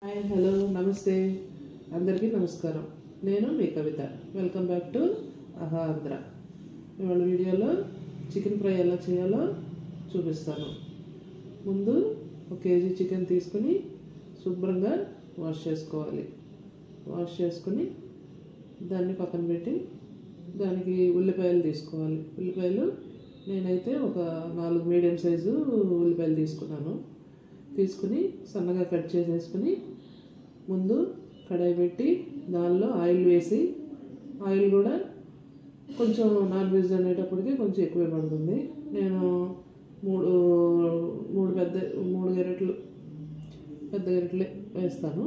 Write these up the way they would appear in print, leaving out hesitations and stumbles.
Hi hello నమస్తే అందరికీ నమస్కారం. నేను మీ కవిత. వెల్కమ్ బ్యాక్ టు ఆహా ఆంధ్ర. ఇవాళ వీడియోలో చికెన్ ఫ్రై ఎలా చేయాలో చూపిస్తాను. ముందు 1 కేజీ చికెన్ తీసుకుని శుభ్రంగా వాష్ చేసుకోవాలి. వాష్ చేసుకుని దాన్ని పక్కన పెట్టి దానికి ఉల్లిపాయలు తీసుకోవాలి. ఉల్లిపాయలు నేనైతే ఒక 4 మీడియం సైజు ఉల్లిపాయలు తీసుకుని సన్నగా కట్ చేసేసుకుని ముందు కడాయి పెట్టి దానిలో ఆయిల్ వేసి, ఆయిల్ కూడా కొంచెం నాన్ వెజ్ అనేటప్పటికి కొంచెం ఎక్కువే పడుతుంది. నేను మూడు పెద్ద గరిటెలు వేస్తాను.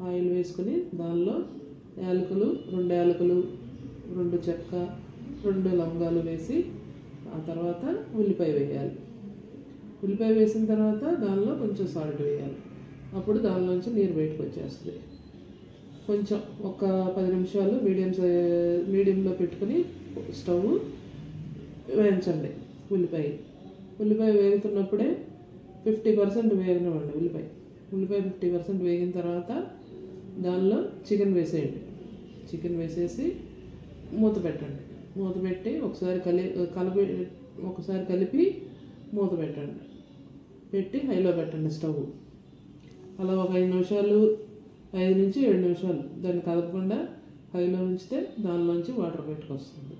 ఆయిల్ వేసుకుని దానిలో యాలకులు 2 యాలకులు, 2 చెక్క, 2 లవంగాలు వేసి ఆ తర్వాత ఉల్లిపాయ వేయాలి. ఉల్లిపాయ వేసిన తర్వాత దానిలో కొంచెం సాల్ట్ వేయాలి. అప్పుడు దానిలోంచి నీరు బయటకు వచ్చేస్తుంది. కొంచెం ఒక 10 నిమిషాలు మీడియంలో పెట్టుకుని స్టవ్ వేయించండి. ఉల్లిపాయ వేగుతున్నప్పుడే 50% వేగనివ్వండి. ఉల్లిపాయ 50% వేగిన తర్వాత దానిలో చికెన్ వేసేయండి. చికెన్ వేసేసి మూత పెట్టండి. మూత పెట్టి ఒకసారి కలిపి మూత పెట్టండి. పెట్టి హైలో పెట్టండి స్టవ్. అలా ఒక 5 నుంచి 7 నిమిషాలు దాన్ని కదపకుండా హైలో ఉంచితే దానిలోంచి వాటర్ బయటకు వస్తుంది.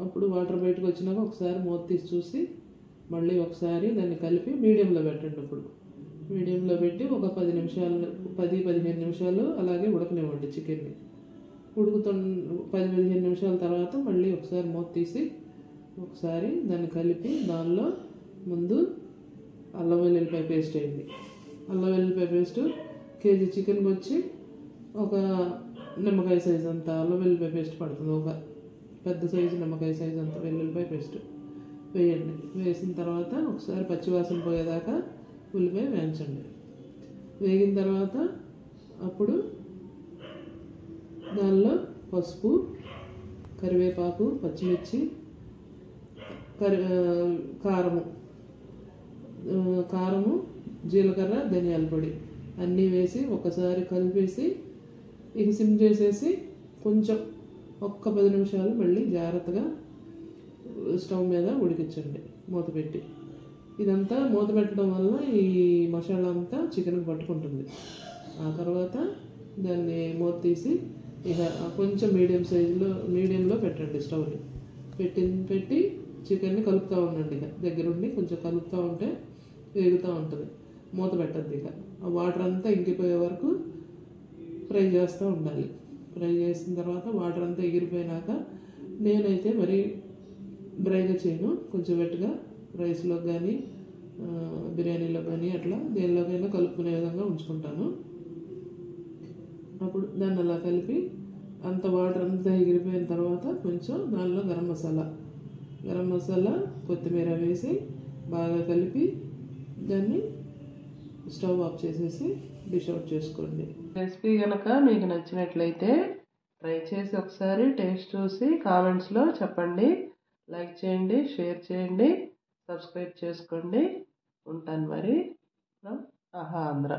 అప్పుడు వాటర్ బయటకు వచ్చినాక ఒకసారి మూత తీసి చూసి మళ్ళీ ఒకసారి దాన్ని కలిపి మీడియంలో పెట్టండి. అప్పుడు మీడియంలో పెట్టి ఒక 10-15 నిమిషాలు అలాగే ఉడకనివ్వండి చికెన్ని. 10-15 నిమిషాల తర్వాత మళ్ళీ ఒకసారి మూత తీసి ఒకసారి దాన్ని కలిపి దానిలో ముందు అల్లం వెల్లుల్లిపాయ పేస్ట్ వేయండి. అల్లం వెల్లుల్లిపాయ పేస్ట్ కేజీ చికెన్కి వచ్చి ఒక నిమ్మకాయ సైజు అంత అల్లం వెల్లుల్లిపాయ పేస్ట్ పడుతుంది. ఒక పెద్ద సైజు నిమ్మకాయ సైజు అంత వెల్లుల్లిపాయ పేస్ట్ వేయండి. వేసిన తర్వాత ఒకసారి పచ్చివాసన పోయేదాకా ఉల్లిపాయ వేయించండి. వేగిన తర్వాత అప్పుడు దానిలో పసుపు, కరివేపాకు, పచ్చిమిర్చి, కారము, జీలకర్ర, ధనియాల పొడి అన్నీ వేసి ఒకసారి కలిపేసి ఇక సిమ్ చేసేసి కొంచెం ఒక్క 10 నిమిషాలు మళ్ళీ జాగ్రత్తగా స్టవ్ మీద ఉడికించండి మూత పెట్టి. ఇదంతా మూత పెట్టడం వల్ల ఈ మసాలా అంతా చికెన్కి పట్టుకుంటుంది. ఆ తర్వాత దాన్ని మూత తీసి ఇక కొంచెం మీడియంలో పెట్టండి స్టవ్ని. పెట్టి చికెన్ని కలుపుతూ ఉండండి. ఇక దగ్గరుండి కొంచెం కలుపుతూ ఉంటే వేగుతూ ఉంటుంది. మూత పెట్టద్దు. ఇక ఆ వాటర్ అంతా ఇంకిపోయే వరకు ఫ్రై చేస్తూ ఉండాలి. ఫ్రై చేసిన తర్వాత వాటర్ అంతా ఎగిరిపోయినాక నేనైతే మరీ డ్రైగా చేయను, కొంచెం వెట్గా రైస్లో కానీ బిర్యానీలో కానీ అట్లా దేనిలోకైనా కలుపుకునే విధంగా ఉంచుకుంటాను. అప్పుడు దాన్ని అలా కలిపి అంత వాటర్ అంతా ఎగిరిపోయిన తర్వాత కొంచెం దానిలో గరం మసాలా కొత్తిమీర వేసి బాగా కలిపి దాన్ని స్టవ్ ఆఫ్ చేసేసి డిష్ అవుట్ చేసుకోండి. రెసిపీ కనుక మీకు నచ్చినట్లయితే ట్రై చేసి ఒకసారి టేస్ట్ చూసి కామెంట్స్లో చెప్పండి. లైక్ చేయండి, షేర్ చేయండి, సబ్స్క్రైబ్ చేసుకోండి. ఉంటాను మరి. ఆహా ఆంధ్ర.